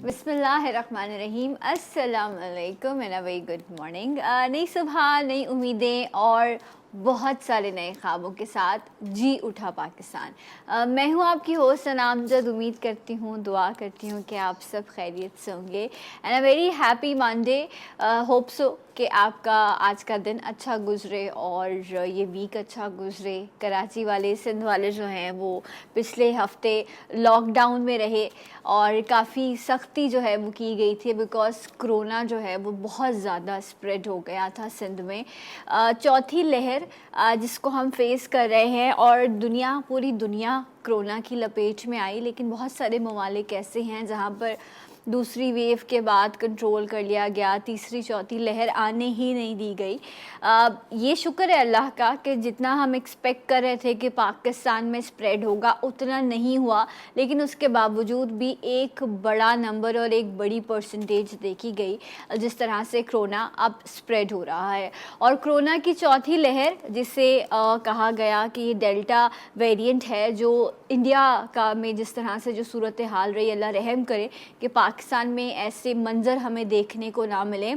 बिस्मिल्लाहिर्रहमानिर्रहीम, अस्सलाम वालेकुम and a very good morning. नई सुबह, नई उम्मीदें और बहुत सारे नए ख्वाबों के साथ जी उठा पाकिस्तान। मैं हूँ आपकी होस्ट नामजद। उम्मीद करती हूँ, दुआ करती हूँ कि आप सब खैरियत से होंगे and a very happy Monday. Hope so कि आपका आज का दिन अच्छा गुजरे और ये वीक अच्छा गुजरे। कराची वाले, सिंध वाले जो हैं वो पिछले हफ्ते लॉकडाउन में रहे और काफ़ी सख्ती जो है वो की गई थी बिकॉज़ कोरोना जो है वो बहुत ज़्यादा स्प्रेड हो गया था सिंध में। चौथी लहर जिसको हम फेस कर रहे हैं और पूरी दुनिया कोरोना की लपेट में आई, लेकिन बहुत सारे ममालिक ऐसे हैं जहाँ पर दूसरी वेव के बाद कंट्रोल कर लिया गया, तीसरी चौथी लहर आने ही नहीं दी गई। ये शुक्र है अल्लाह का कि जितना हम एक्सपेक्ट कर रहे थे कि पाकिस्तान में स्प्रेड होगा उतना नहीं हुआ, लेकिन उसके बावजूद भी एक बड़ा नंबर और एक बड़ी परसेंटेज देखी गई जिस तरह से कोरोना अब स्प्रेड हो रहा है। और कोरोना की चौथी लहर जिसे कहा गया कि ये डेल्टा वेरिएंट है, जो इंडिया का में जिस तरह से जो सूरत हाल रही, अल्लाह रहम करे कि पाकिस्तान में ऐसे मंज़र हमें देखने को ना मिले।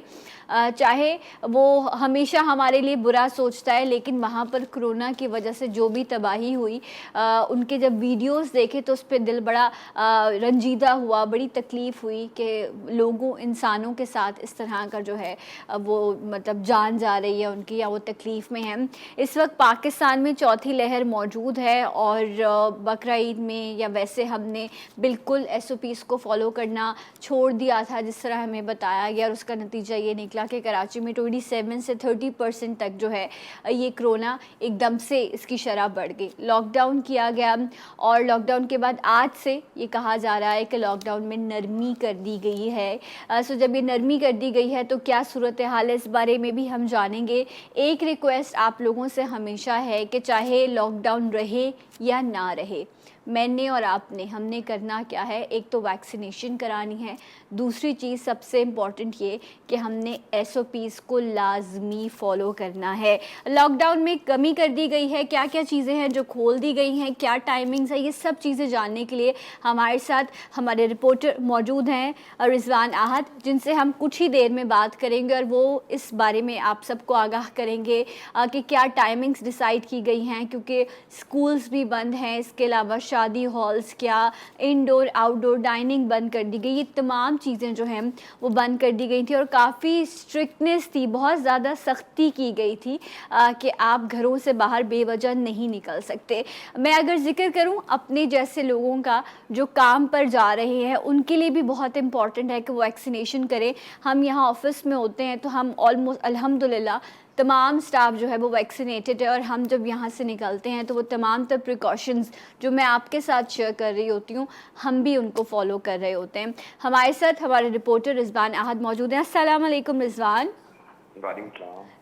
चाहे वो हमेशा हमारे लिए बुरा सोचता है, लेकिन वहाँ पर कोरोना की वजह से जो भी तबाही हुई, उनके जब वीडियोस देखे तो उस पर दिल बड़ा रंजीदा हुआ, बड़ी तकलीफ़ हुई कि लोगों इंसानों के साथ इस तरह का जो है वो मतलब जान जा रही है उनकी, या वो तकलीफ़ में है। इस वक्त पाकिस्तान में चौथी लहर मौजूद है और बकरा ईद में या वैसे हमने बिल्कुल SOPs को फॉलो करना छोड़ दिया था जिस तरह हमें बताया गया, और उसका नतीजा ये निकला कि कराची में 27 से 30% तक जो है ये कोरोना एकदम से इसकी शरह बढ़ गई। लॉकडाउन किया गया और लॉकडाउन के बाद आज से ये कहा जा रहा है कि लॉकडाउन में नरमी कर दी गई है। सो जब ये नरमी कर दी गई है तो क्या सूरत हाल है, इस बारे में भी हम जानेंगे। एक रिक्वेस्ट आप लोगों से हमेशा है कि चाहे लॉकडाउन रहे या ना रहे, मैंने और आपने हमने करना क्या है, एक तो वैक्सीनेशन करानी है, दूसरी चीज़ सबसे इम्पॉर्टेंट ये कि हमने SOPs को लाजमी फ़ॉलो करना है। लॉकडाउन में कमी कर दी गई है, क्या क्या चीज़ें हैं जो खोल दी गई हैं, क्या टाइमिंग्स है, ये सब चीज़ें जानने के लिए हमारे साथ हमारे रिपोर्टर मौजूद हैं रिजवान आहद, जिनसे हम कुछ ही देर में बात करेंगे और वो इस बारे में आप सबको आगाह करेंगे कि क्या टाइमिंग्स डिसाइड की गई हैं, क्योंकि स्कूल्स भी बंद हैं, इसके अलावा शादी हॉल्स, क्या इंडोर आउटडोर डाइनिंग बंद कर दी गई, ये तमाम चीज़ें जो हैं वो बंद कर दी गई थी और काफ़ी स्ट्रिक्टनेस थी, बहुत ज़्यादा सख्ती की गई थी कि आप घरों से बाहर बेवजह नहीं निकल सकते। मैं अगर जिक्र करूं अपने जैसे लोगों का जो काम पर जा रहे हैं, उनके लिए भी बहुत इंपॉर्टेंट है कि वो वैक्सीनेशन करें। हम यहाँ ऑफिस में होते हैं तो हम ऑलमोस्ट अल्हम्दुलिल्लाह तमाम स्टाफ जो है वो वैक्सीनेटेड है, और हम जब यहाँ से निकलते हैं तो वो तमाम तर प्रिकॉशंस जो मैं आपके साथ शेयर कर रही होती हूँ हम भी उनको फॉलो कर रहे होते हैं। हमारे साथ हमारे रिपोर्टर रिजवान आहद मौजूद हैं। अस्सलाम वालेकुम रिजवान।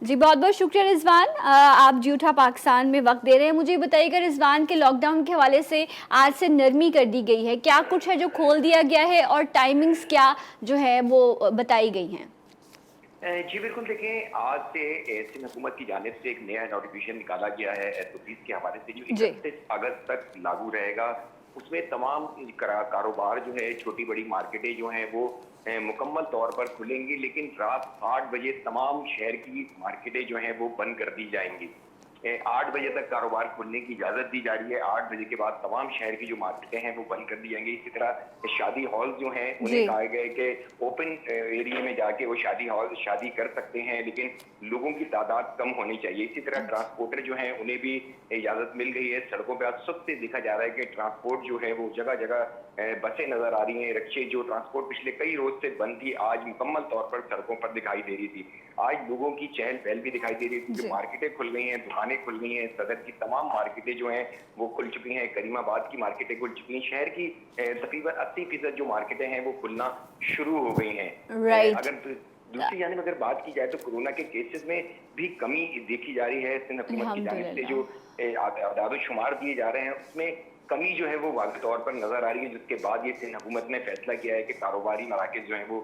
जी बहुत बहुत शुक्रिया रिजवान, आप जूठा पाकिस्तान में वक्त दे रहे हैं। मुझे बताइएगा रिजवान के लॉकडाउन के हवाले से आज से नरमी कर दी गई है, क्या कुछ है जो खोल दिया गया है और टाइमिंग्स क्या जो है वो बताई गई हैं? जी बिल्कुल, देखें, आज से सिंध हुकूमत की जानिब से एक नया नोटिफिकेशन निकाला गया है SOPs के हवाले से, जो 31 अगस्त तक लागू रहेगा। उसमें तमाम कारोबार जो है, छोटी बड़ी मार्केटें जो हैं वो मुकम्मल तौर पर खुलेंगी, लेकिन रात 8 बजे तमाम शहर की मार्केटें जो हैं वो बंद कर दी जाएंगी। 8 बजे तक कारोबार खुलने की इजाज़त दी जा रही है। 8 बजे के बाद तमाम शहर की जो मार्केटें हैं वो बंद कर दी जाएंगी। इसी तरह शादी हॉल जो हैं उन्हें कहा गया है कि ओपन एरिया में जाके वो शादी कर सकते हैं, लेकिन लोगों की तादाद कम होनी चाहिए। इसी तरह ट्रांसपोर्टर जो हैं उन्हें भी इजाज़त मिल गई है। सड़कों पर आज सबसे देखा जा रहा है कि ट्रांसपोर्ट जो है वो जगह जगह बसें नजर आ रही हैं, रिक्शे, जो ट्रांसपोर्ट पिछले कई रोज से बंद थी आज मुकम्मल तौर पर सड़कों पर दिखाई दे रही थी। आज लोगों की चहल पहल भी दिखाई दे रही थी, जो मार्केटें खुल गई हैं, दुकानें खुल गई हैं। सदर की तमाम मार्केटें जो हैं वो खुल चुकी हैं, करीमाबाद की मार्केटें खुल चुकी हैं, शहर की तकरीबन 80% जो मार्केटें हैं वो खुलना शुरू हो गई हैं। अगर दूसरी जानिब अगर बात की जाए तो कोरोना के केसेस में भी कमी देखी जा रही है। सिंध हुकूमत की जानिब से जो आदाद शुमार दिए जा रहे हैं उसमें कमी जो है वो वाज़ेह तौर पर नजर आ रही है, जिसके बाद ये सिंध हुकूमत ने फैसला किया है कि कारोबारी मराकज़ जो है वो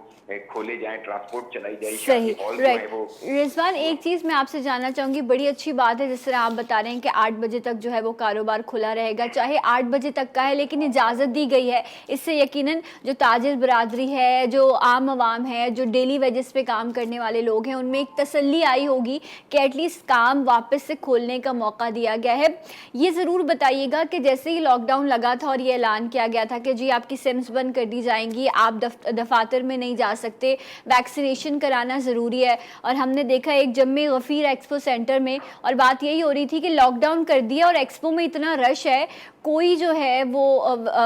खोले जाएं, ट्रांसपोर्ट चलाई जाए, सही, शादी हॉल जो है राइट। वो। रिजवान, एक चीज़ मैं आपसे जानना चाहूँगी, बड़ी अच्छी बात है जिस तरह आप बता रहे हैं कि 8 बजे तक जो है वो कारोबार खुला रहेगा, चाहे 8 बजे तक का है, लेकिन इजाज़त दी गई है। इससे यकीनन जो ताजिर बरादरी है, जो आम आवाम है, जो डेली वेजेस पे काम करने वाले लोग हैं, उनमें एक तसल्ली आई होगी कि एटलीस्ट काम वापस से खोलने का मौका दिया गया है। ये ज़रूर बताइएगा कि जैसे ही लॉकडाउन लगा था और ये ऐलान किया गया था कि जी आपकी सिम्स बंद कर दी जाएंगी, आप दफातर में नहीं जा सकते, वैक्सीनेशन कराना ज़रूरी है, और हमने देखा एक जम्मे गफ़ीर एक्सपो सेंटर में, और बात यही हो रही थी कि लॉकडाउन कर दिया और एक्सपो में इतना रश है, कोई जो है वो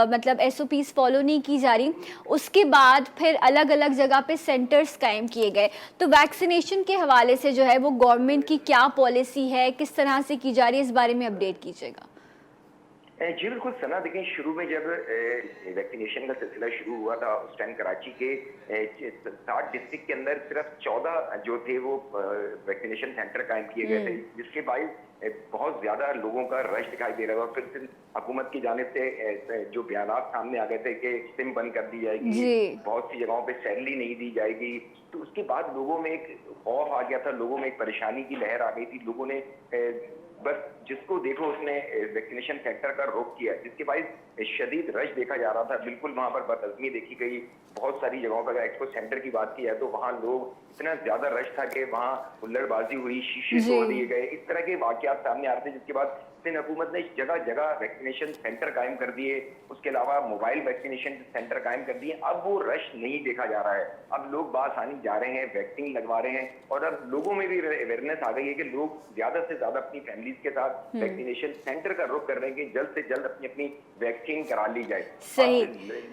मतलब SOPs फॉलो नहीं की जा रही। उसके बाद फिर अलग अलग जगह पे सेंटर्स कायम किए गए। तो वैक्सीनेशन के हवाले से जो है वो गवर्नमेंट की क्या पॉलिसी है, किस तरह से की जा रही है, इस बारे में अपडेट कीजिएगा। जी बिल्कुल सना, देखें शुरू में जब वैक्सीनेशन का सिलसिला शुरू हुआ था उस टाइम कराची के 60 डिस्ट्रिक्ट के अंदर सिर्फ 14 जो थे वो वैक्सीनेशन सेंटर कायम किए गए थे, जिसके बायस बहुत ज्यादा लोगों का रश दिखाई दे रहा था। फिर हुकूमत की जानिब से जो बयानात सामने आ गए थे कि सिम बंद कर दी जाएगी, बहुत सी जगहों पे सैलरी नहीं दी जाएगी, तो उसके बाद लोगों में एक खौफ आ गया था, लोगों में एक परेशानी की लहर आ गई थी। लोगों ने बस जिसको देखो उसने वैक्सीनेशन सेंटर का रुख किया, जिसके बाद शदीद रश देखा जा रहा था। बिल्कुल वहां पर बदअज़मी देखी गई। बहुत सारी जगहों पर, अगर एक्सपो सेंटर की बात की है तो वहां लोग, इतना ज्यादा रश था कि वहां हुल्लड़बाजी हुई, शीशे तोड़ दिए गए, इस तरह के वाकयात सामने आ रहे थे। जिसके बाद सिंध हुकूमत ने जगह जगह वैक्सीनेशन सेंटर कायम कर दिए, उसके अलावा मोबाइल वैक्सीनेशन सेंटर कायम कर दिए। अब वो रश नहीं देखा जा रहा है, अब लोग बासानी जा रहे हैं, वैक्सीन लगवा रहे हैं, और अब लोगों में भी अवेयरनेस आ गई है कि लोग ज्यादा से ज्यादा अपनी फैमिलीज के साथ वैक्सीनेशन सेंटर का रुख कर रहे हैं कि जल्द से जल्द अपनी अपनी वैक्सीन करा ली जाए। सही,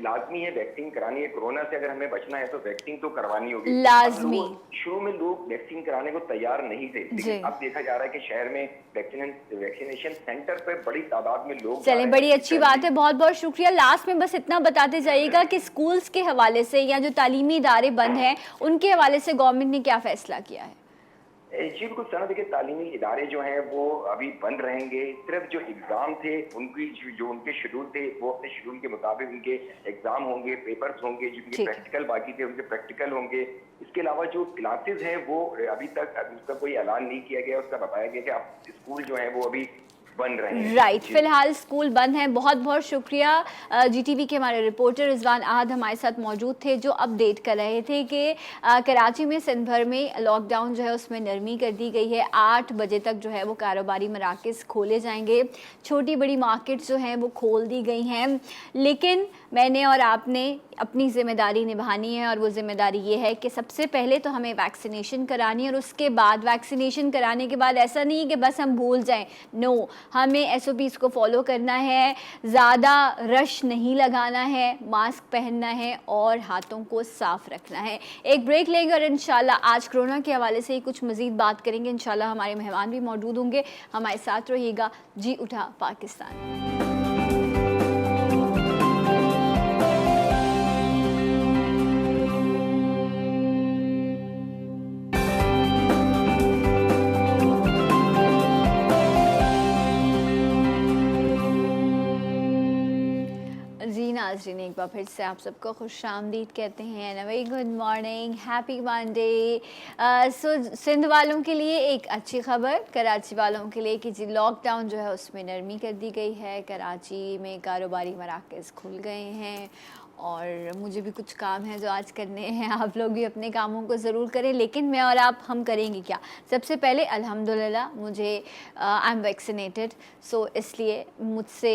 लाजमी है वैक्सीन करानी है। कोरोना से अगर हमें बचना है तो वैक्सीन तो करवानी होगी लाजमी। शुरू में लोग वैक्सीन कराने को तैयार नहीं थे, लेकिन अब देखा जा रहा है कि शहर में वैक्सीनेशन सेंटर पे बड़ी तादाद में लोग। चलें, बड़ी अच्छी बात है, बहुत बहुत शुक्रिया। लास्ट में बस इतना बताते जाइएगा कि स्कूल्स के हवाले से या जो तालीमी इदारे बंद हैं उनके हवाले से गवर्नमेंट ने क्या फैसला किया है? जी बिल्कुल सना, देखिए तालीमी इदारे जो हैं वो अभी बंद रहेंगे। सिर्फ जो एग्जाम थे उनकी जो उनके शेड्यूल थे वो अपने शेड्यूल के मुताबिक उनके एग्जाम होंगे, पेपर्स होंगे, जो प्रैक्टिकल बाकी थे उनके प्रैक्टिकल होंगे। इसके अलावा जो क्लासेस हैं वो अभी तक उसका कोई ऐलान नहीं किया गया, उसका बताया गया कि अब स्कूल जो है वो अभी बंद रहे हैं। राइट, फिलहाल स्कूल बंद हैं। बहुत बहुत शुक्रिया। GTV के हमारे रिपोर्टर रिजवान आहद हमारे साथ मौजूद थे, जो अपडेट कर रहे थे कि कराची में सिंध भर में लॉकडाउन जो है उसमें नरमी कर दी गई है। 8 बजे तक जो है वो कारोबारी मराकज़ खोले जाएंगे, छोटी बड़ी मार्केट्स जो हैं वो खोल दी गई हैं, लेकिन मैंने और आपने अपनी ज़िम्मेदारी निभानी है, और वो ज़िम्मेदारी ये है कि सबसे पहले तो हमें वैक्सीनेशन करानी है, और उसके बाद वैक्सीनेशन कराने के बाद ऐसा नहीं है कि बस हम भूल जाएं। नो, हमें SOPs को फॉलो करना है, ज़्यादा रश नहीं लगाना है, मास्क पहनना है और हाथों को साफ रखना है। एक ब्रेक लेंगे और इंशाल्लाह आज कोरोना के हवाले से ही कुछ मज़ीद बात करेंगे। इंशाल्लाह हमारे मेहमान भी मौजूद होंगे, हमारे साथ रहिएगा। जी उठा पाकिस्तान। जी नाज़रीन, एक बार फिर से आप सबको खुशामदीद कहते हैं। Very good morning, happy Monday. So Sindh वालों के लिए एक अच्छी खबर, कराची वालों के लिए कि जी लॉकडाउन जो है उसमें नरमी कर दी गई है। कराची में कारोबारी मराकज़ खुल गए हैं, और मुझे भी कुछ काम है जो आज करने हैं। आप लोग भी अपने कामों को ज़रूर करें, लेकिन मैं और आप हम करेंगे क्या? सबसे पहले अल्हम्दुलिल्लाह मुझे आई एम वैक्सीनेटेड, सो इसलिए मुझसे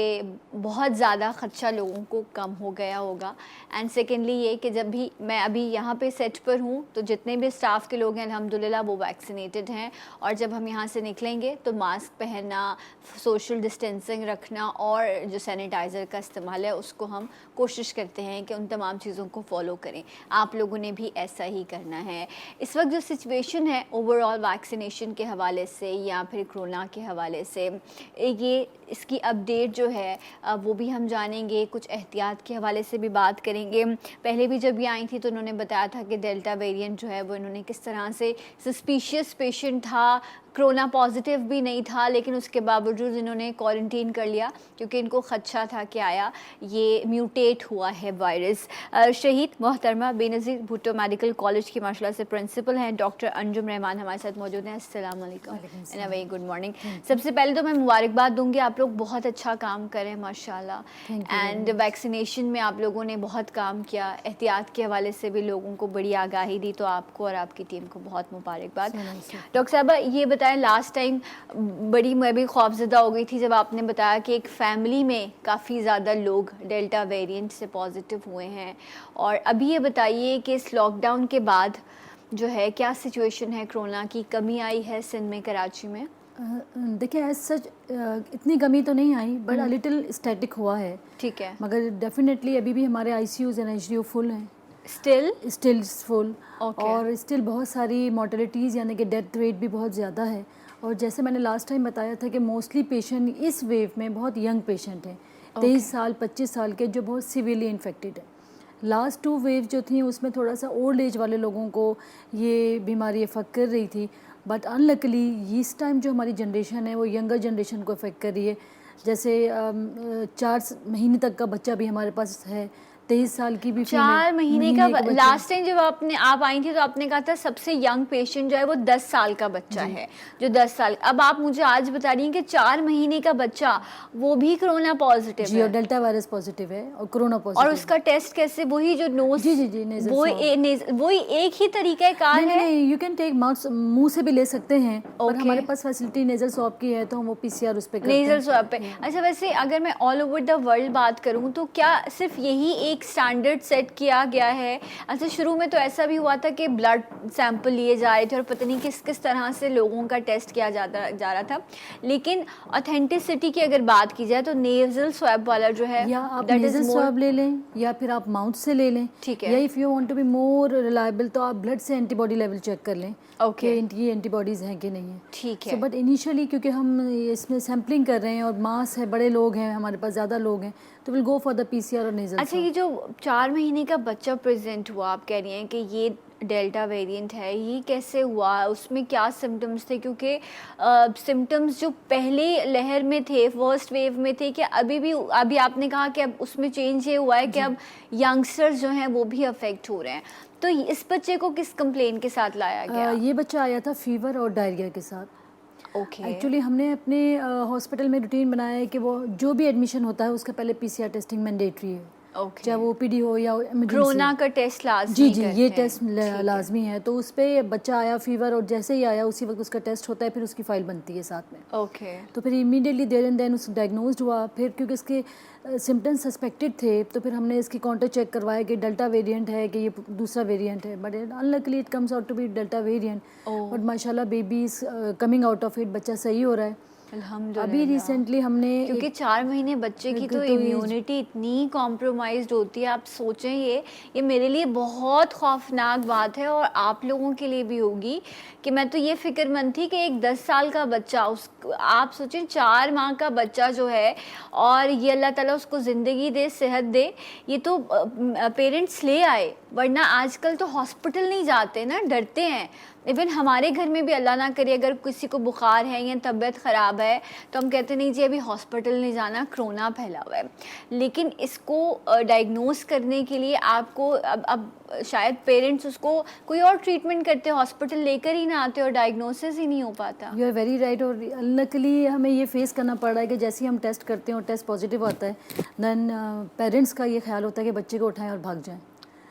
बहुत ज़्यादा ख़दशा लोगों को कम हो गया होगा। एंड सेकेंडली ये कि जब भी मैं अभी यहाँ पे सेट पर हूँ तो जितने भी स्टाफ के लोग हैं अल्हम्दुलिल्लाह वो वैक्सीनेटेड हैं, और जब हम यहाँ से निकलेंगे तो मास्क पहनना, सोशल डिस्टेंसिंग रखना और जो सैनिटाइज़र का इस्तेमाल है उसको हम कोशिश करते हैं कि उन तमाम चीज़ों को फॉलो करें। आप लोगों ने भी ऐसा ही करना है। इस वक्त जो सिचुएशन है ओवरऑल वैक्सीनेशन के हवाले से या फिर कोरोना के हवाले से, ये इसकी अपडेट जो है वो भी हम जानेंगे, कुछ एहतियात के हवाले से भी बात करेंगे। पहले भी जब ये आई थी तो उन्होंने बताया था कि डेल्टा वेरिएंट जो है वो इन्होंने किस तरह से, सस्पिशियस पेशेंट था, कोरोना पॉजिटिव भी नहीं था, लेकिन उसके बावजूद इन्होंने क्वारंटीन कर लिया क्योंकि इनको खदशा था कि आया ये म्यूटेट हुआ है वायरस। शहीद मोहतरमा बेनज़ीर भुट्टो मेडिकल कॉलेज की माशाल्लाह से प्रिंसिपल हैं डॉक्टर अंजुम रहमान हमारे साथ मौजूद हैं। अस्सलाम वालेकुम and a very good morning. सबसे पहले तो मैं मुबारकबाद दूंगी, आप लोग बहुत अच्छा काम करें माशाल्लाह, एंड वैक्सीनेशन में आप लोगों ने बहुत काम किया, एहतियात के हवाले से भी लोगों को बड़ी आगाही दी, तो आपको और आपकी टीम को बहुत मुबारकबाद। डॉक्टर साहबा ये बताएं, लास्ट टाइम बड़ी मैं भी खौफजदा हो गई थी जब आपने बताया कि एक फैमिली में काफ़ी ज़्यादा लोग डेल्टा वेरिएंट से पॉजिटिव हुए हैं, और अभी ये बताइए कि इस लॉकडाउन के बाद जो है क्या सिचुएशन है, कोरोना की कमी आई है सिंध में, कराची में? देखिए एज सच इतनी कमी तो नहीं आई, बट अ लिटिल स्टैटिक हुआ है। ठीक है, मगर डेफिनेटली अभी भी हमारे आईसीयूज एंड एचडीयू फुल हैं, स्टिल फुल। Okay. और स्टिल बहुत सारी मॉर्टेलिटीज़ यानी कि डेथ रेट भी बहुत ज़्यादा है। और जैसे मैंने लास्ट टाइम बताया था कि मोस्टली पेशेंट इस वेव में बहुत यंग पेशेंट हैं, 23 साल 25 साल के, जो बहुत सिवियरली इन्फेक्टेड है। लास्ट 2 वेव जो थी उसमें थोड़ा सा ओल्ड एज वाले लोगों को ये बीमारी अफेक्ट कर रही थी, बट अनलकली इस टाइम जो हमारी जनरेशन है वो यंगर जनरेशन को अफेक्ट कर रही है। जैसे 4 महीने तक का बच्चा भी हमारे पास है, 23 साल की भी 4 महीने का लास्ट टाइम जब आप आई थी तो आपने कहा था सबसे यंग पेशेंट जो है वो 10 साल का बच्चा है, जो 10 साल। अब आप मुझे आज बता रही हैं कि 4 महीने का बच्चा वो भी कोरोना पॉजिटिव है, और डेल्टा वायरस पॉजिटिव है और कोरोना पॉजिटिव। और उसका टेस्ट कैसे? वही जो नोज, जी वही एक ही तरीका कार है? नहीं, यू कैन टेक माउथ, मुंह से भी ले सकते हैं, और हमारे पास फैसिलिटी नेजल स्वैब की है तो हम वो पीसीआर उस पे करते हैं। नेजल स्वैब पे। अच्छा, वैसे अगर मैं ऑल ओवर द वर्ल्ड बात करूं तो क्या सिर्फ यही एक स्टैंडर्ड सेट किया गया है? अच्छा, शुरू में तो ऐसा भी हुआ था कि ब्लड सैंपल लिए जा रहे थे और पता नहीं किस किस तरह से लोगों का टेस्ट किया जा रहा था, लेकिन ऑथेंटिसिटी की अगर बात की जाए तो नेजल स्वैब वाला जो है, या आप नेजल स्वैब ले लें या फिर आप माउथ से ले लें, ठीक है। या if you want to be more reliable तो आप ब्लड से एंटीबॉडी लेवल चेक कर लें ओके, कि एंटीबॉडीज़ हैं कि नहीं है। ठीक है। सो बट इनिशियली क्योंकि हम इसमें सैम्पलिंग कर रहे हैं और मास है, बड़े लोग हैं हमारे पास, ज़्यादा लोग हैं, तो will go for the PCR और नेजल। अच्छा, ये जो 4 महीने का बच्चा प्रेजेंट हुआ, आप कह रही हैं कि ये डेल्टा वेरिएंट है, ये कैसे हुआ? उसमें क्या सिम्टम्स थे? क्योंकि सिम्टम्स जो पहले लहर में थे, फर्स्ट वेव में थे, कि अभी आपने कहा कि अब उसमें चेंज ये हुआ है कि अब यंगस्टर्स जो हैं वो भी अफेक्ट हो रहे हैं, तो इस बच्चे को किस कंप्लेन के साथ लाया गया? ये बच्चा आया था फीवर और डायरिया के साथ। ओके। एक्चुअली हमने अपने हॉस्पिटल में रूटीन बनाया है कि वो जो भी एडमिशन होता है उसका पहले पीसीआर टेस्टिंग मैंडेटरी है, ओके। चाहे वो ओपीडी हो या कोरोना का टेस्ट लाजमी जी ये टेस्ट लाजमी है। तो उस पर बच्चा आया फीवर, और जैसे ही आया उसी वक्त उसका टेस्ट होता है, फिर उसकी फाइल बनती है साथ में। ओके। तो फिर इमीडिएटली देयर एंड देन उस डायग्नोज्ड हुआ। फिर क्योंकि इसके सिम्टम्स सस्पेक्टेड थे तो फिर हमने इसकी काउंटर चेक करवाया कि डेल्टा वेरिएंट है कि ये दूसरा वेरिएंट है, but unluckily it comes out to be delta variant. But माशाल्लाह baby is coming out of it, बच्चा सही हो रहा है अल्हम्दुलिल्लाह। अभी रिसेंटली हमने, क्योंकि 4 महीने बच्चे की तो इम्यूनिटी इतनी कॉम्प्रोमाइज्ड होती है, आप सोचें ये मेरे लिए बहुत खौफनाक बात है और आप लोगों के लिए भी होगी कि मैं तो ये फिक्रमंद थी कि एक 10 साल का बच्चा, आप सोचें 4 माह का बच्चा जो है, और ये अल्लाह ताला उसको ज़िंदगी दे, सेहत दे, ये तो पेरेंट्स ले आए, वरना आजकल तो हॉस्पिटल नहीं जाते ना, डरते हैं। इवन हमारे घर में भी अल्लाह ना करे अगर किसी को बुखार है या तबीयत ख़राब है तो हम कहते नहीं जी अभी हॉस्पिटल नहीं जाना, कोरोना फैला हुआ है। लेकिन इसको डायग्नोस करने के लिए आपको अब शायद पेरेंट्स उसको कोई और ट्रीटमेंट करते, हॉस्पिटल लेकर ही ना आते और डायग्नोसिस ही नहीं हो पाता। You are very right. और अनलकली हमें ये फेस करना पड़ रहा है कि जैसे ही हम टेस्ट करते हैं और टेस्ट पॉजिटिव आता है, देन पेरेंट्स का ये ख्याल होता है कि बच्चे को उठाएं और भाग जाएं।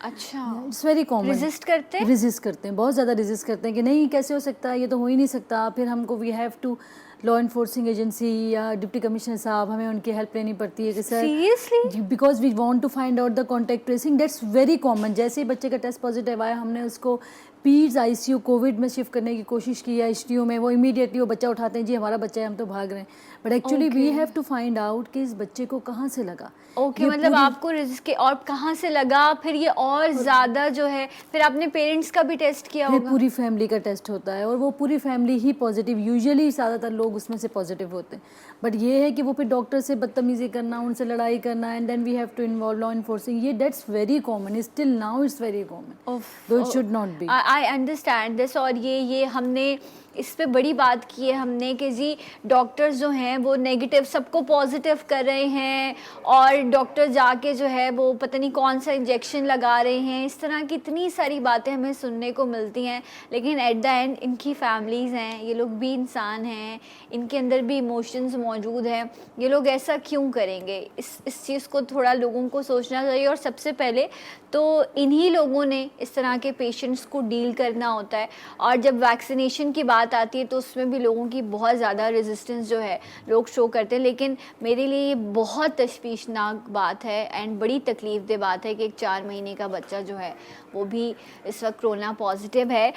अच्छा, इट्स वेरी कॉमन। रेजिस्ट करते हैं, बहुत ज़्यादा रेजिस्ट करते हैं कि नहीं कैसे हो सकता है, ये तो हो ही नहीं सकता। फिर हमको we have to law enforcing agency या डिप्टी कमिश्नर साहब, हमें उनकी हेल्प लेनी पड़ती है कि sir seriously, because we want to find out the contact tracing, that's very common. जैसे ही बच्चे का टेस्ट पॉजिटिव आया हमने उसको पीड्स आईसीयू कोविड में शिफ्ट करने की कोशिश की या एचडीयू में, वो इमीडिएटली वो बच्चा उठाते हैं जी हमारा बच्चा है हम तो भाग रहे हैं, but actually we have to find out कि इस बच्चे को कहाँ से लगा। ओके, मतलब आपको रिस्क के और कहाँ से लगा, फिर ये और ज़्यादा जो है, फिर आपने पेरेंट्स का भी टेस्ट किया होगा? पूरी फैमिली का टेस्ट होता है और वो पूरी फैमिली ही पॉजिटिव, यूजुअली ज़्यादातर लोग उसमें से पॉजिटिव होते हैं, बट ये है कि वो फिर डॉक्टर से बदतमीज़ी करना, उनसे लड़ाई करना, and then we have to involve law enforcing, ये that's very common, still now it's very common, though it should not be. I understand this. और ये हमने इस पे बड़ी बात की है हमने कि जी डॉक्टर्स जो हैं वो नेगेटिव सबको पॉजिटिव कर रहे हैं, और डॉक्टर जाके जो है वो पता नहीं कौन सा इंजेक्शन लगा रहे हैं, इस तरह की इतनी सारी बातें हमें सुनने को मिलती हैं। लेकिन एट द एंड इनकी फैमिलीज़ हैं, ये लोग भी इंसान हैं, इनके अंदर भी इमोशंस मौजूद हैं, ये लोग ऐसा क्यों करेंगे? इस चीज़ को थोड़ा लोगों को सोचना चाहिए। और सबसे पहले तो इन्हीं लोगों ने इस तरह के पेशेंट्स को डील करना होता है। और जब वैक्सीनेशन की बात आती है तो उसमें भी लोगों की बहुत ज़्यादा रेजिस्टेंस जो है लोग शो करते हैं। लेकिन मेरे लिए ये बहुत तशवीशनाक बात है एंड बड़ी तकलीफ दे बात है कि एक 4 महीने का बच्चा जो है वो भी इस वक्त कोरोना पॉजिटिव है।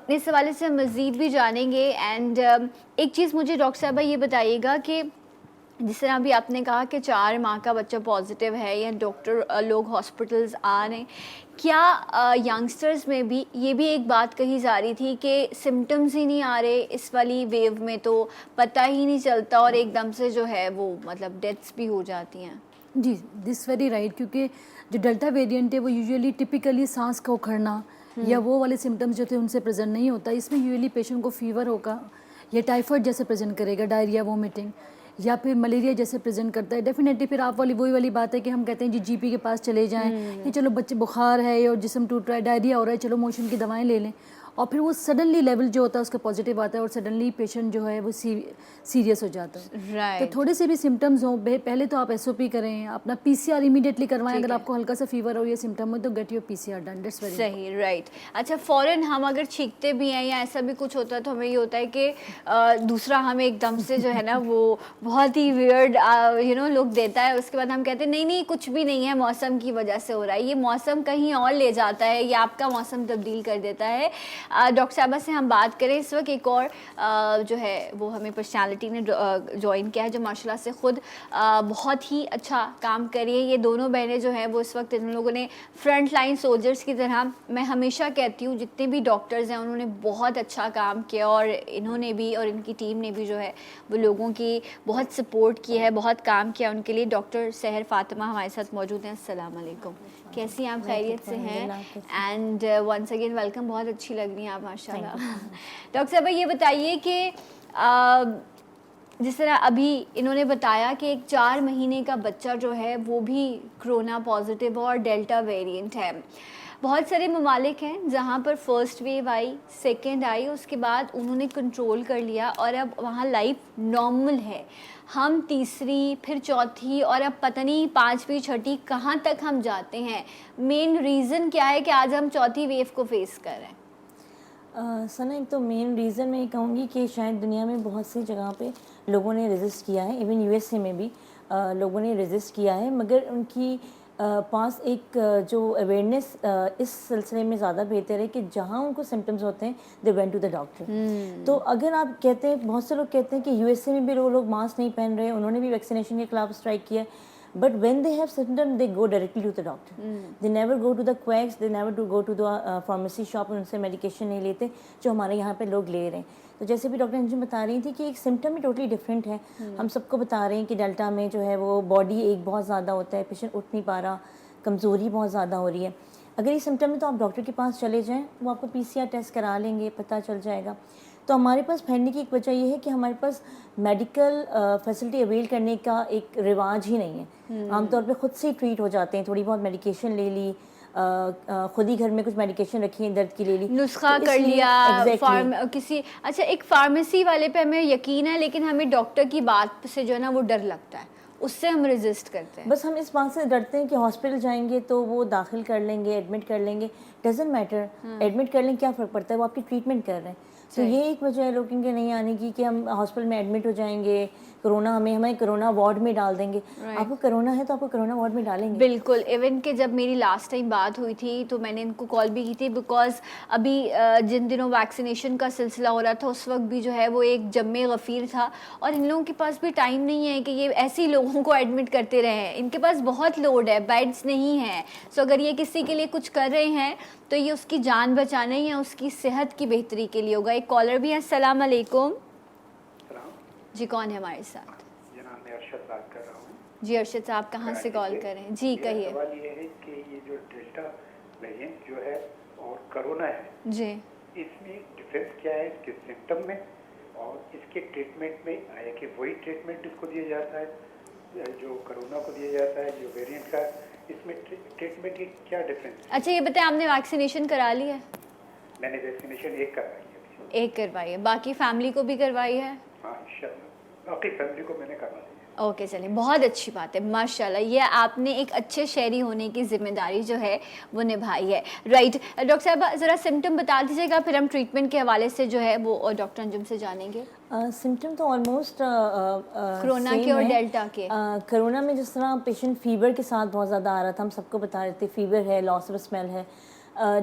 इस हवाले से हम मज़ीद भी जानेंगे। एंड एक चीज़ मुझे डॉक्टर साहबा ये बताइएगा कि जिस तरह अभी आपने कहा कि 4 माह का बच्चा पॉजिटिव है या डॉक्टर लोग हॉस्पिटल्स आ रहे हैं, क्या यंगस्टर्स में भी ये भी एक बात कही जा रही थी कि सिम्टम्स ही नहीं आ रहे इस वाली वेव में, तो पता ही नहीं चलता और एकदम से जो है वो मतलब डेथ्स भी हो जाती हैं? जी, दिस वेरी राइट, क्योंकि जो डेल्टा वेरिएंट है वो यूजुअली टिपिकली सांस का उखड़ना या वो वाले सिम्टम्स जो थे उनसे प्रेजेंट नहीं होता। इसमें यूजुअली पेशेंट को फीवर होगा या टाइफाइड जैसे प्रेजेंट करेगा, डायरिया, वोमिटिंग, या फिर मलेरिया जैसे प्रेजेंट करता है। डेफिनेटली फिर आप वही वाली बात है कि हम कहते हैं जी जीपी के पास चले जाएं, कि चलो बच्चे बुखार है और जिस्म टूट रहा है, डायरिया हो रहा है, चलो मोशन की दवाएं ले लें, और फिर वो सडनली लेवल जो होता है उसका पॉजिटिव आता है और सडनली पेशेंट जो है वो सीरियस हो जाता है। राइट। तो थोड़े से भी सिम्टम्स हो, पहले तो आप एसओपी करें, अपना पीसीआर इमीडिएटली करवाएं। अगर आपको हल्का सा फीवर हो या सिम्टम हो तो get your PCR done, that's very सही। राइट। अच्छा, फ़ौरन हम अगर छींकते भी हैं या ऐसा भी कुछ होता है तो हमें ये होता है कि दूसरा हमें एकदम से जो है ना वो बहुत ही वियर्ड लुक देता है। उसके बाद हम कहते हैं नहीं कुछ भी नहीं है, मौसम की वजह से हो रहा है, ये मौसम कहीं और ले जाता है, ये आपका मौसम तब्दील कर देता है। डॉक्टर साहबा से हम बात करें इस वक्त, एक और जो है वो हमें पर्सनालिटी ने ज्वाइन किया है जो माशाल्लाह से ख़ुद बहुत ही अच्छा काम कर रही है। ये दोनों बहनें जो हैं वो इस वक्त इन लोगों ने फ्रंट लाइन सोल्जर्स की तरह, मैं हमेशा कहती हूँ जितने भी डॉक्टर्स हैं उन्होंने बहुत अच्छा काम किया, और इन्होंने भी और इनकी टीम ने भी जो है वो लोगों की बहुत सपोर्ट की है, बहुत काम किया उनके लिए। डॉक्टर सहर फातिमा हमारे साथ मौजूद हैं। अस्सलाम वालेकुम, कैसी हैं आप? खैरियत से हैं? एंड वंस अगेन वेलकम, बहुत अच्छी लग रही हैं आप माशाल्लाह। डॉक्टर साहब ये बताइए कि जिस तरह अभी इन्होंने बताया कि एक 4 महीने का बच्चा जो है वो भी कोरोना पॉजिटिव और डेल्टा वेरिएंट है। बहुत सारे ममालिक हैं जहाँ पर first wave I, second I, उसके बाद उन्होंने कंट्रोल कर लिया और अब वहाँ लाइफ नॉर्मल है। हम तीसरी, फिर चौथी और अब पता नहीं 5वीं, 6ठी कहाँ तक हम जाते हैं? मेन रीज़न क्या है कि आज हम चौथी वेव को फेस कर रहे हैं? सना, एक तो मेन रीज़न मैं ये कहूँगी कि शायद दुनिया में बहुत सी जगह पे लोगों ने रेजिस्ट किया है, इवन यूएसए में भी लोगों ने रेजिस्ट किया है, मगर उनकी पास एक जो अवेयरनेस इस सिलसिले में ज़्यादा बेहतर है कि जहाँ उनको सिम्टम्स होते हैं they went to the doctor. तो अगर आप कहते हैं, बहुत से लोग कहते हैं कि यूएसए में भी वो लोग मास्क नहीं पहन रहे, उन्होंने भी वैक्सीनेशन के खिलाफ स्ट्राइक किया, but when they have symptoms they go directly to the doctor. They never go to the quacks, they never do go to the pharmacy shop और उनसे मेडिकेशन नहीं लेते जो हमारे यहाँ पे लोग ले रहे हैं। तो जैसे भी डॉक्टर अंजुम बता रही थी कि एक सिम्टम ही टोटली डिफरेंट है। हम सबको बता रहे हैं कि डेल्टा में जो है वो बॉडी एक बहुत ज़्यादा होता है, पेशेंट उठ नहीं पा रहा, कमज़ोरी बहुत ज़्यादा हो रही है। अगर ये सिम्टम है तो आप डॉक्टर के पास चले जाएँ, वो आपको पीसीआर टेस्ट करा लेंगे, पता चल जाएगा। तो हमारे पास फैलने की एक वजह ये है कि हमारे पास मेडिकल फैसिलिटी अवेल करने का एक रिवाज ही नहीं है। आमतौर पे खुद से ही ट्रीट हो जाते हैं, थोड़ी बहुत मेडिकेशन ले ली, खुद ही घर में कुछ मेडिकेशन रखी है, दर्द की ले ली, नुस्खा कर लिया किसी। अच्छा, एक फार्मेसी वाले पे हमें यकीन है लेकिन हमें डॉक्टर की बात से जो है ना वो डर लगता है, उससे हम रेजिस्ट करते हैं। बस हम इस बात से डरते हैं कि हॉस्पिटल जाएंगे तो वो दाखिल कर लेंगे, एडमिट कर लेंगे, डजेंट मैटर, एडमिट कर लें क्या फ़र्क पड़ता है, वो आपकी ट्रीटमेंट कर रहे हैं। तो ये एक वजह है लोगों के नहीं आने की कि हम हॉस्पिटल में एडमिट हो जाएंगे, कोरोना हमें कोरोना वार्ड में डाल देंगे। आपको कोरोना है तो आपको कोरोना वार्ड में डालेंगे। बिल्कुल। इवन कि जब मेरी लास्ट टाइम बात हुई थी तो मैंने इनको कॉल भी की थी, बिकॉज अभी जिन दिनों वैक्सीनेशन का सिलसिला हो रहा था उस वक्त भी जो है वो एक जम्मे गफ़ीर था, और इन लोगों के पास भी टाइम नहीं है कि ये ऐसे ही लोगों को एडमिट करते रहे। इनके पास बहुत लोड है, बेड्स नहीं हैं। सो अगर ये किसी के लिए कुछ कर रहे हैं तो ये उसकी जान बचाने या उसकी सेहत की बेहतरी के लिए होगा। एक कॉलर भी है। अस्सलाम वालेकुम जी, कौन है हमारे साथ? अरशद बात कर रहा हूँ। जी अरशद साहब कहाँ से कॉल कर रहे हैं? जी मेरा कहिए। सवाल ये है कि ये जो डेल्टा वेरिएंट जो है और कोरोना है, जी इसमें डिफरेंस क्या है इसके सिम्टम में और इसके ट्रीटमेंट में? है कि वही ट्रीटमेंट इसको दिया जाता है जो कोरोना को दिया जाता है, जो वेरिएंट का, इसमें ट्रीटमेंट की क्या डिफरेंस है? अच्छा ये बताएं, आपने वैक्सीनेशन करा ली है? मैंने वैक्सीनेशन एक करवाई है अभी। एक करवाई है, बाकी फैमिली को भी करवाई है? हाँ इंशाल्लाह, बाकी फैमिली को मैंने करवा दी है। ओके चलिए, बहुत अच्छी बात है माशाल्लाह। ये आपने एक अच्छे शहरी होने की जिम्मेदारी जो है वो निभाई है। राइट डॉक्टर साहब, ज़रा सिम्टम बता दीजिएगा, फिर हम ट्रीटमेंट के हवाले से जो है वो डॉक्टर अंजुम से जानेंगे। सिम्टम तो ऑलमोस्ट कोरोना के और डेल्टा के। कोरोना में जिस तरह पेशेंट फीवर के साथ बहुत ज़्यादा आ रहा था, हम सबको बता रहे थे फीवर है, लॉस ऑफ स्मेल है।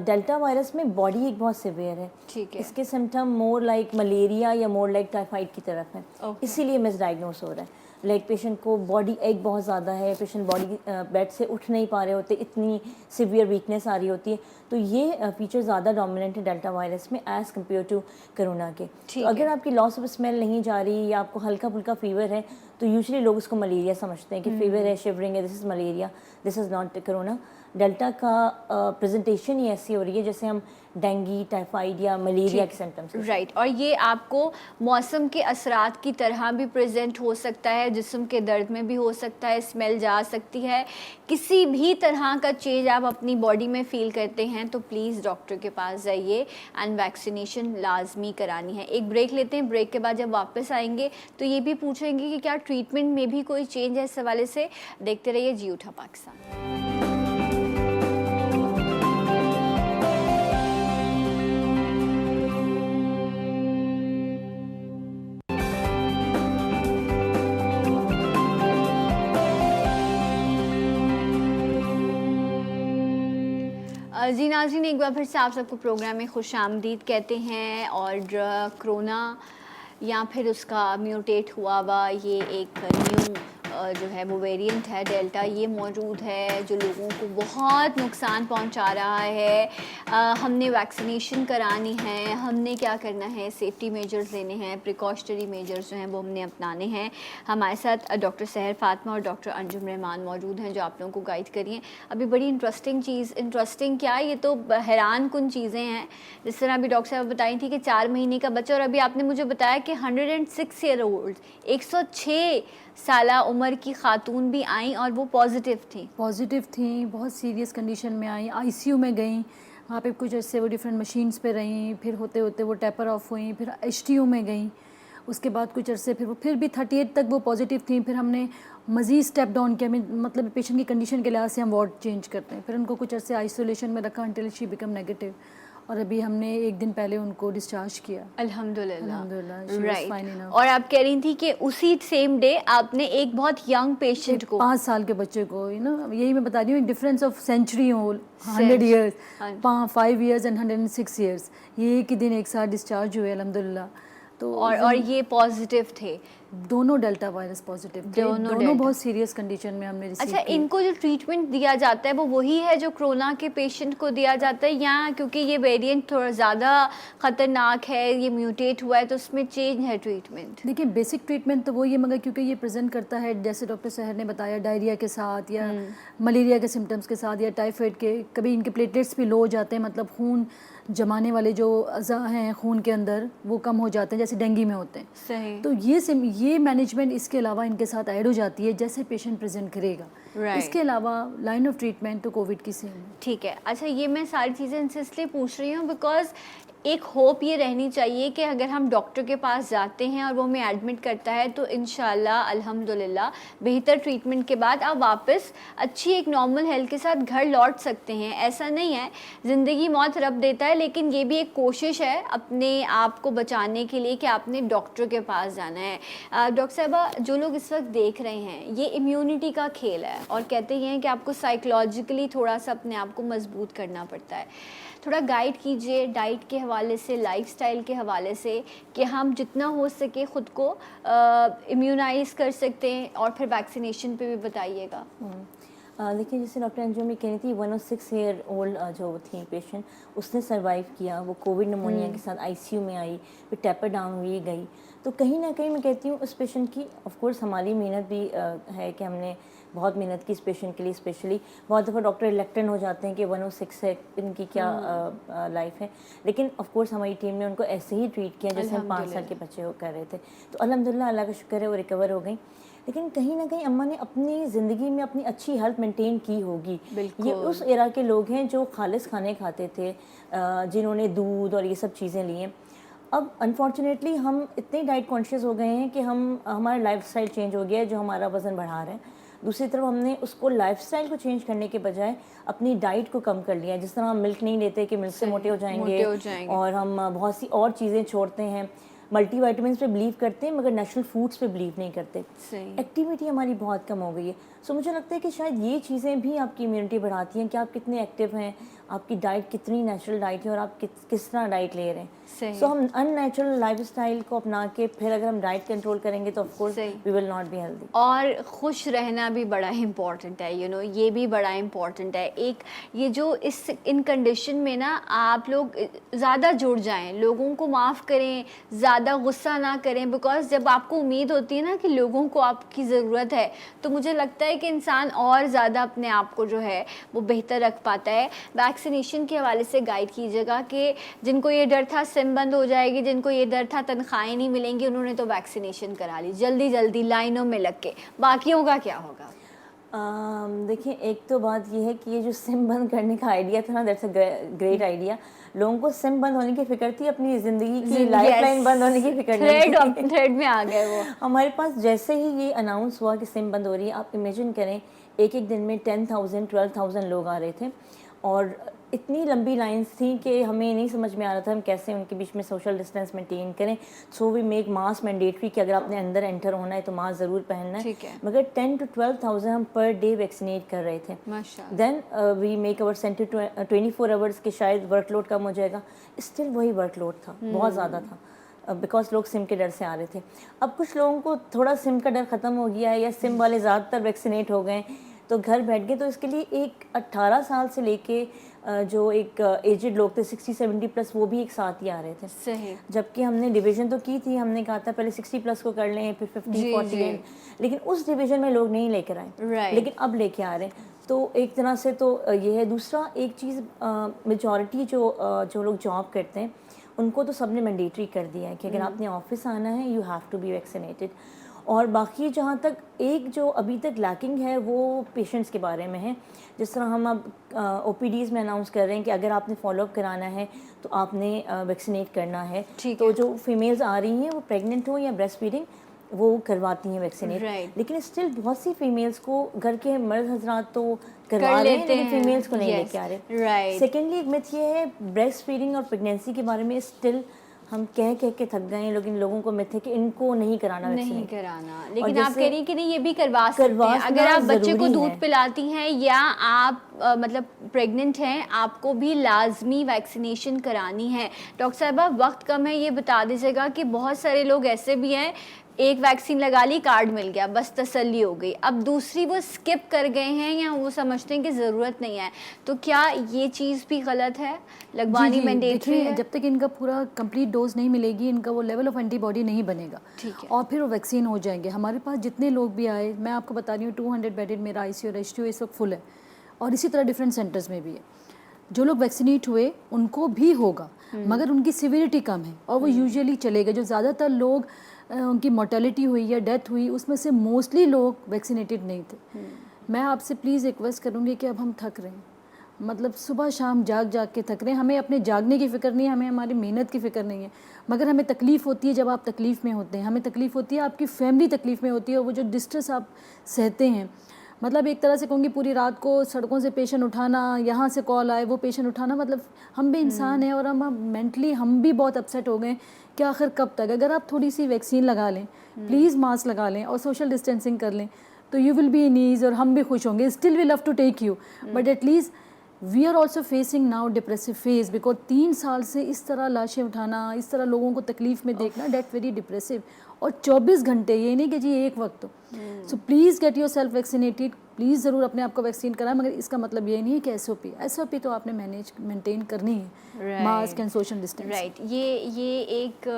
डेल्टा वायरस में बॉडी एक बहुत सिवियर है। ठीक है। इसके सिम्टम मोर लाइक मलेरिया या मोर लाइक टाइफाइड की तरफ है। Okay. इसीलिए मिसडाइग्नोस हो रहा है। लाइक पेशेंट को बॉडी एक बहुत ज़्यादा है, पेशेंट बॉडी बेड से उठ नहीं पा रहे होते, इतनी सिवियर वीकनेस आ रही होती है। तो ये फीचर ज़्यादा डोमिनेंट है डेल्टा वायरस में एज़ कम्पेयर टू कोरोना के। तो अगर आपकी लॉस ऑफ स्मेल नहीं जा रही या आपको हल्का फुल्का फीवर है तो यूजुअली लोग उसको मलेरिया समझते हैं कि फीवर है, शिवरिंग है, this is malaria, this is not corona. Delta का प्रेजेंटेशन ही ऐसी हो रही है जैसे हम डेंगू, टाइफाइड या मलेरिया के सिम्टम्स। राइट और ये आपको मौसम के असरात की तरह भी प्रेजेंट हो सकता है, जिस्म के दर्द में भी हो सकता है, स्मेल जा सकती है। किसी भी तरह का चेंज आप अपनी बॉडी में फील करते हैं तो प्लीज़ डॉक्टर के पास जाइए एंड वैक्सीनेशन लाजमी करानी है। एक ब्रेक लेते हैं, ब्रेक के बाद जब वापस आएंगे तो ये भी पूछेंगे कि क्या ट्रीटमेंट में भी कोई चेंज है। इस हवाले से देखते रहिए जी उठा पाकिस्तान। जी नाज़रीन, एक बार फिर से आप सबको प्रोग्राम में खुश आमदीद कहते हैं। और कोरोना या फिर उसका म्यूटेट हुआ हुआ ये एक न्यू जो है वो वेरिएंट है डेल्टा, ये मौजूद है जो लोगों को बहुत नुकसान पहुंचा रहा है। हमने वैक्सीनेशन करानी है, हमने क्या करना है, सेफ्टी मेजर्स लेने हैं, प्रिकॉशनरी मेजर्स जो हैं वो हमने अपनाने हैं। हमारे साथ डॉक्टर सहर फातिमा और डॉक्टर अंजुम रहमान मौजूद हैं जो आप लोगों को गाइड करिए। अभी बड़ी इंटरेस्टिंग क्या, ये तो हैरान कुन चीज़ें हैं। जिस तरह अभी डॉक्टर साहब बताई थी कि 4 महीने का बच्चा, और अभी आपने मुझे बताया कि 106 ईयर ओल्ड 106 साला उम्र की खातून भी आई और वो पॉजिटिव थी। बहुत सीरियस कंडीशन में आई, आईसीयू में गई, वहाँ पे कुछ ऐसे वो डिफरेंट मशीन्स पे रहीं, फिर होते होते वो टैपर ऑफ हुई, फिर एचटीयू में गई। उसके बाद कुछ अरसे फिर भी 38 तक वो पॉजिटिव थी। फिर हमने मज़ीद स्टेप डाउन किया, मतलब पेशेंट की कंडीशन के लिहाज से हम वार्ड चेंज करते हैं। फिर उनको कुछ अरसे आइसोलेशन में रखा अंटिल शी बिकम नेगेटिव, और अभी हमने एक दिन पहले उनको डिस्चार्ज किया अल्हम्दुलिल्लाह। she was fine right enough. और आप कह रही थी कि उसी सेम डे आपने एक बहुत यंग पेशेंट को 5 साल के बच्चे को, यही मैं बता रही हूँ, एक डिफरेंस ऑफ सेंचुरी हो, 100 ईयर्स, 5 ईयर्स एंड 106 ईयर्स, ये एक ही दिन एक साथ डिस्चार्ज हुए अल्हम्दुलिल्लाह। तो और ये पॉजिटिव थे दोनों डेल्टा वायरस पॉजिटिव थे, दोनों बहुत सीरियस कंडीशन में हमने रिसीव अच्छा की। इनको जो ट्रीटमेंट दिया जाता है वो वही है जो कोरोना के पेशेंट को दिया जाता है, या क्योंकि ये वेरिएंट थोड़ा ज़्यादा ख़तरनाक है, ये म्यूटेट हुआ है तो उसमें चेंज है ट्रीटमेंट? देखिए बेसिक ट्रीटमेंट तो वही है, मगर क्योंकि ये प्रेजेंट करता है जैसे डॉक्टर सहर ने बताया डायरिया के साथ या मलेरिया के सिम्टम्स के साथ या टाइफाइड के, कभी इनके प्लेटलेट्स भी लो हो जाते हैं, मतलब खून जमाने वाले जो अज़ा हैं खून के अंदर वो कम हो जाते हैं जैसे डेंगू में होते हैं। सही। तो ये मैनेजमेंट इसके अलावा इनके साथ ऐड हो जाती है जैसे पेशेंट प्रेजेंट करेगा। इसके अलावा लाइन ऑफ ट्रीटमेंट तो कोविड की सेम है। ठीक है। अच्छा ये मैं सारी चीज़ें इनसे इसलिए पूछ रही हूँ बिकॉज एक होप ये रहनी चाहिए कि अगर हम डॉक्टर के पास जाते हैं और वो हमें एडमिट करता है तो इंशाल्लाह अल्हम्दुलिल्लाह बेहतर ट्रीटमेंट के बाद आप वापस अच्छी एक नॉर्मल हेल्थ के साथ घर लौट सकते हैं। ऐसा नहीं है, ज़िंदगी मौत रब देता है, लेकिन ये भी एक कोशिश है अपने आप को बचाने के लिए कि आपने डॉक्टर के पास जाना है। डॉक्टर साहबा, जो लोग इस वक्त देख रहे हैं, ये इम्यूनिटी का खेल है और कहते हैं कि आपको साइकोलॉजिकली थोड़ा सा अपने आप को मजबूत करना पड़ता है। थोड़ा गाइड कीजिए डाइट के हवाले से, लाइफस्टाइल के हवाले से, कि हम जितना हो सके ख़ुद को इम्यूनाइज़ कर सकते हैं, और फिर वैक्सीनेशन पे भी बताइएगा। देखिए जैसे डॉक्टर अंजुम भी कह रही थी 106 ईयर ओल्ड जो थी पेशेंट, उसने सरवाइव किया, वो कोविड निमोनिया के साथ आईसीयू में आई, फिर टेपर डाउन हुई गई। तो कहीं ना कहीं मैं कहती हूँ उस पेशेंट की ऑफ कोर्स हमारी मेहनत भी है कि हमने बहुत मेहनत की इस पेशेंट के लिए। स्पेशली बहुत दफ़ा डॉक्टर रिलेक्टेंट हो जाते हैं कि 106 है, इनकी क्या लाइफ है, लेकिन ऑफ कोर्स हमारी टीम ने उनको ऐसे ही ट्रीट किया जैसे हम 5 साल के बच्चे को कर रहे थे। तो अल्हम्दुलिल्लाह अल्लाह का शुक्र है वो रिकवर हो गई। लेकिन कहीं ना कहीं अम्मा ने अपनी ज़िंदगी में अपनी अच्छी हेल्थ मेंटेन की होगी। ये उस एरा के लोग हैं जो खालिस खाने खाते थे, जिन्होंने दूध और ये सब चीज़ें ली हैं। अब अनफॉर्चुनेटली हम इतने डाइट कॉन्शियस हो गए हैं कि हमारा लाइफस्टाइल चेंज हो गया है जो हमारा वज़न बढ़ा रहा है। दूसरी तरफ हमने उसको लाइफस्टाइल को चेंज करने के बजाय अपनी डाइट को कम कर लिया है। जिस तरह हम मिल्क नहीं लेते कि मिल्क से मोटे हो जाएंगे, और हम बहुत सी और चीज़ें छोड़ते हैं, मल्टीविटामिन्स पे बिलीव करते हैं मगर नेचुरल फूड्स पे बिलीव नहीं करते। एक्टिविटी हमारी बहुत कम हो गई है। सो मुझे लगता है कि शायद ये चीज़ें भी आपकी इम्यूनिटी बढ़ाती हैं कि आप कितने एक्टिव हैं, आपकी डाइट कितनी नेचुरल डाइट है और आप किस तरह डाइट ले रहे हैं। सो हम अननेचुरल लाइफस्टाइल को अपना के फिर अगर हम डाइट कंट्रोल करेंगे तो of course we will not be healthy. और खुश रहना भी बड़ा इम्पॉर्टेंट है, यू नो, ये भी बड़ा इम्पॉर्टेंट है। एक ये जो इन कंडीशन में ना आप लोग ज़्यादा जुड़ जाएं, लोगों को माफ़ करें, ज़्यादा गुस्सा ना करें, बिकॉज जब आपको उम्मीद होती है ना कि लोगों को आपकी ज़रूरत है तो मुझे लगता है कि इंसान और ज़्यादा अपने आप को जो है वो बेहतर रख पाता है। वैक्सीनेशन के हवाले से गाइड कीजिएगा कि जिनको ये डर था सिम बंद हो जाएगी, जिनको ये डर था तनख्वाहें नहीं मिलेंगी, उन्होंने तो वैक्सीनेशन करा ली जल्दी जल्दी लाइनों में लग के, बाकियों का क्या होगा? देखिए एक तो बात ये है कि ये जो सिम बंद करने का आइडिया था ना, दैट्स अ ग्रेट आइडिया। लोगों को सिम बंद होने की फिक्र थी, अपनी ज़िंदगी की लाइफलाइन बंद होने की फिक्र नहीं थी। थ्रेड में आ गए वो। हमारे पास जैसे ही ये अनाउंस हुआ कि सिम बंद हो रही है, आप इमेजिन करें एक दिन में 10,000 12,000 लोग आ रहे थे और इतनी लंबी लाइंस थी कि हमें नहीं समझ में आ रहा था हम कैसे उनके बीच में सोशल डिस्टेंस मेंटेन करें। So we make mask mandatory कि अगर आपने अंदर एंटर होना है तो मास्क ज़रूर पहनना है। मगर 10 to 12,000 हम पर डे वैक्सीनेट कर रहे थे। Then we make our centre 24 hours के शायद वर्कलोड कम हो जाएगा, स्टिल वही वर्कलोड था, बहुत ज़्यादा था, बिकॉज लोग सिम के डर से आ रहे थे। अब कुछ लोगों को थोड़ा सिम का डर ख़त्म हो गया है या सिम वाले ज़्यादातर वैक्सीनेट हो गए तो घर बैठ गए। तो इसके लिए एक 18 साल से लेके जो एक एजेड लोग थे 60-70 प्लस, वो भी एक साथ ही आ रहे थे। सही। जबकि हमने डिवीज़न तो की थी, हमने कहा था पहले 60 प्लस को कर लें फिर 50-40, लेकिन उस डिवीज़न में लोग नहीं लेकर आए, लेकिन अब लेके आ रहे हैं। तो एक तरह से तो ये है। दूसरा एक चीज़, मेजॉरिटी जो लोग जॉब करते हैं उनको तो सबने मैंडेटरी कर दिया है कि अगर आपने ऑफिस आना है you have to be vaccinated. और बाकी जहाँ तक एक जो अभी तक लैकिंग है वो पेशेंट्स के बारे में है। जिस तरह हम अब OPDs में अनाउंस कर रहे हैं कि अगर आपने फॉलोअप कराना है तो आपने वैक्सीनेट करना है। तो जो फीमेल्स आ रही हैं वो प्रेग्नेंट हो या ब्रेस्ट फीडिंग वो करवाती हैं वैक्सीनेट, लेकिन स्टिल बहुत सी फीमेल्स को घर के मर्द हजरात तो करवा रहे हैं लेकिन फीमेल्स को नहीं लेके आ रहे। सेकेंडली एक मिथ ये है ब्रेस्ट फीडिंग और प्रेगनेंसी के बारे में, स्टिल हम कह के थक गए हैं, लेकिन लोगों को मिथ है कि इनको नहीं कराना, नहीं कराना। लेकिन आप कह रही हैं कि नहीं, ये भी करवा सकते हैं अगर आप बच्चे को दूध पिलाती हैं या आप मतलब प्रेग्नेंट हैं, आपको भी लाजमी वैक्सीनेशन करानी है। डॉक्टर साहिबा वक्त कम है, ये बता दीजिएगा कि बहुत सारे लोग ऐसे भी हैं एक वैक्सीन लगा ली, कार्ड मिल गया, बस तसल्ली हो गई, अब दूसरी वो स्किप कर गए हैं या वो समझते हैं कि ज़रूरत नहीं है, तो क्या ये चीज़ भी गलत है? लगवानी मैंडेटरी है? जब तक इनका पूरा कंप्लीट डोज नहीं मिलेगी इनका वो लेवल ऑफ एंटीबॉडी नहीं बनेगा, ठीक है, और फिर वो वैक्सीन हो जाएंगे। हमारे पास जितने लोग भी आए, मैं आपको बता रही हूँ 200 बेडेड मेरा ICU और HTU इस वक्त फुल है, और इसी तरह डिफरेंट सेंटर्स में भी है। जो लोग वैक्सीनेट हुए उनको भी होगा, मगर उनकी सिविरिटी कम है और वो यूजुअली चलेगा। जो ज़्यादातर लोग उनकी मोर्टेलिटी हुई या डेथ हुई उसमें से मोस्टली लोग वैक्सीनेटेड नहीं थे। मैं आपसे प्लीज़ रिक्वेस्ट करूँगी कि अब हम थक रहे हैं, मतलब सुबह शाम जाग के थक रहे हैं। हमें अपने जागने की फ़िक्र नहीं है, हमें हमारी मेहनत की फ़िक्र नहीं है, मगर हमें तकलीफ़ होती है जब आप तकलीफ़ में होते हैं, हमें तकलीफ़ होती है, आपकी फैमिली तकलीफ़ में होती है, और वो जो डिस्ट्रेस आप सहते हैं, मतलब एक तरह से कहूँगी पूरी रात को सड़कों से पेशेंट उठाना, यहाँ से कॉल आए वो पेशेंट उठाना, मतलब हम भी इंसान हैं और हम मेंटली हम भी बहुत अपसेट हो गए कि आखिर कब तक। अगर आप थोड़ी सी वैक्सीन लगा लें, प्लीज़ मास्क लगा लें और सोशल डिस्टेंसिंग कर लें तो you will be in ease और हम भी खुश होंगे। Still we love to take you but at least we are also facing now depressive phase, because 3 साल से इस तरह लाशें उठाना, इस तरह लोगों को तकलीफ़ में देखना, डेट वेरी डिप्रेसिव। और 24 घंटे, ये नहीं कि जी एक वक्त। So please get your self vaccinated, please ज़रूर अपने आप को वैक्सीन कराएं, मगर इसका मतलब ये नहीं है कि एसओपी तो आपने मेंटेन करनी है, mask and social distance. Right, ये एक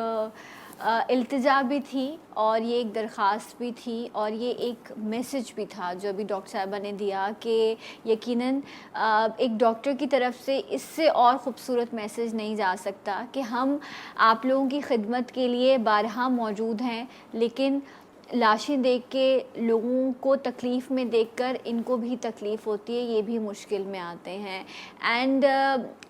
इल्तिजा भी थी और ये एक दरख्वास्त भी थी और ये एक मैसेज भी था जो अभी डॉक्टर साहिबा ने दिया कि यकीनन एक डॉक्टर की तरफ से इससे और ख़ूबसूरत मैसेज नहीं जा सकता कि हम आप लोगों की खिदमत के लिए बारहा मौजूद हैं, लेकिन लाशें देख के लोगों को तकलीफ़ में देखकर इनको भी तकलीफ़ होती है, ये भी मुश्किल में आते हैं। एंड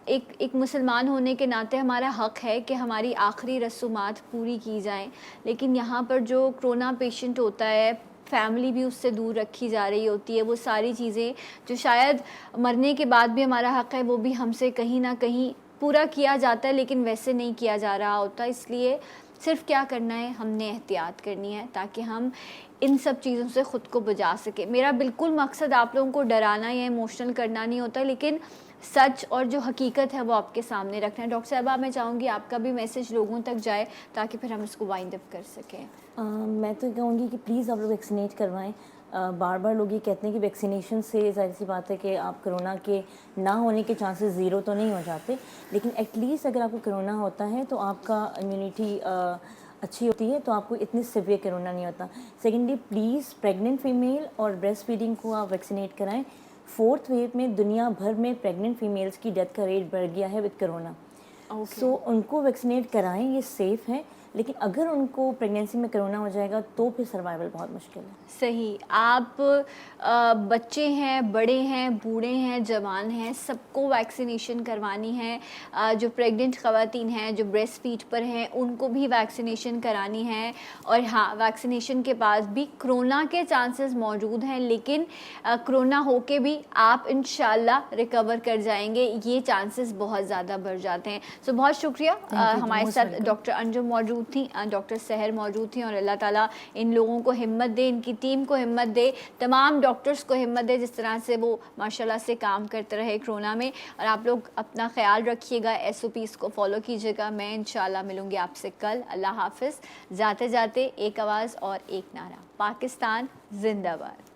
एक मुसलमान होने के नाते हमारा हक़ है कि हमारी आखिरी रसूमात पूरी की जाएं, लेकिन यहाँ पर जो कोरोना पेशेंट होता है, फैमिली भी उससे दूर रखी जा रही होती है, वो सारी चीज़ें जो शायद मरने के बाद भी हमारा हक़ है वो भी हमसे कहीं ना कहीं पूरा किया जाता है, लेकिन वैसे नहीं किया जा रहा होता। इसलिए सिर्फ क्या करना है, हमने एहतियात करनी है ताकि हम इन सब चीज़ों से ख़ुद को बचा सके। मेरा बिल्कुल मकसद आप लोगों को डराना या इमोशनल करना नहीं होता, लेकिन सच और जो हकीकत है वो आपके सामने रखना है। डॉक्टर साहबा, मैं चाहूँगी आपका भी मैसेज लोगों तक जाए ताकि फिर हम इसको वाइंड अप कर सकें। मैं तो कहूँगी कि प्लीज़ आप लोग वैक्सीनेट करवाएं। बार बार लोग ये कहते हैं कि वैक्सीनेशन से ज़ाहिर सी बात है कि आप कोरोना के ना होने के चांसेस ज़ीरो तो नहीं हो जाते, लेकिन एटलीस्ट अगर आपको कोरोना होता है तो आपका इम्यूनिटी अच्छी होती है, तो आपको इतनी सिवियर कोरोना नहीं होता। सेकेंडली, प्लीज़ प्रेग्नेंट फीमेल और ब्रेस्ट फीडिंग को आप वैक्सीनेट कराएं। 4th वेव में दुनिया भर में प्रेग्नेंट फीमेल्स की डेथ का रेट बढ़ गया है विद कोरोना। सो उनको वैक्सीनेट कराएं, ये सेफ़ है, लेकिन अगर उनको प्रेगनेंसी में कोरोना हो जाएगा तो फिर सर्वाइवल बहुत मुश्किल है। सही, आप बच्चे हैं, बड़े हैं, बूढ़े हैं, जवान हैं, सबको वैक्सीनेशन करवानी है। जो प्रेग्नेंट ख़वातीन हैं, जो ब्रेस्ट फीड पर हैं, उनको भी वैक्सीनेशन करानी है। और हाँ, वैक्सीनेशन के बाद भी कोरोना के चांसेस मौजूद हैं, लेकिन कोरोना होके भी आप इंशाल्लाह रिकवर कर जाएंगे, ये चांसेस बहुत ज़्यादा बढ़ जाते हैं। सो बहुत शुक्रिया। हमारे साथ डॉक्टर अंजुम मौजूद थी, डॉक्टर सहर मौजूद थी, और अल्लाह ताला इन लोगों को हिम्मत दे, इनकी टीम को हिम्मत दे, तमाम डॉक्टर्स को हिम्मत दे जिस तरह से वो माशाल्लाह से काम करते रहे कोरोना में। और आप लोग अपना ख्याल रखिएगा, SOPs को फॉलो कीजिएगा। मैं इंशाल्लाह मिलूँगी आपसे कल। अल्लाह हाफिज़। जाते जाते एक आवाज़ और एक नारा, पाकिस्तान जिंदाबाद।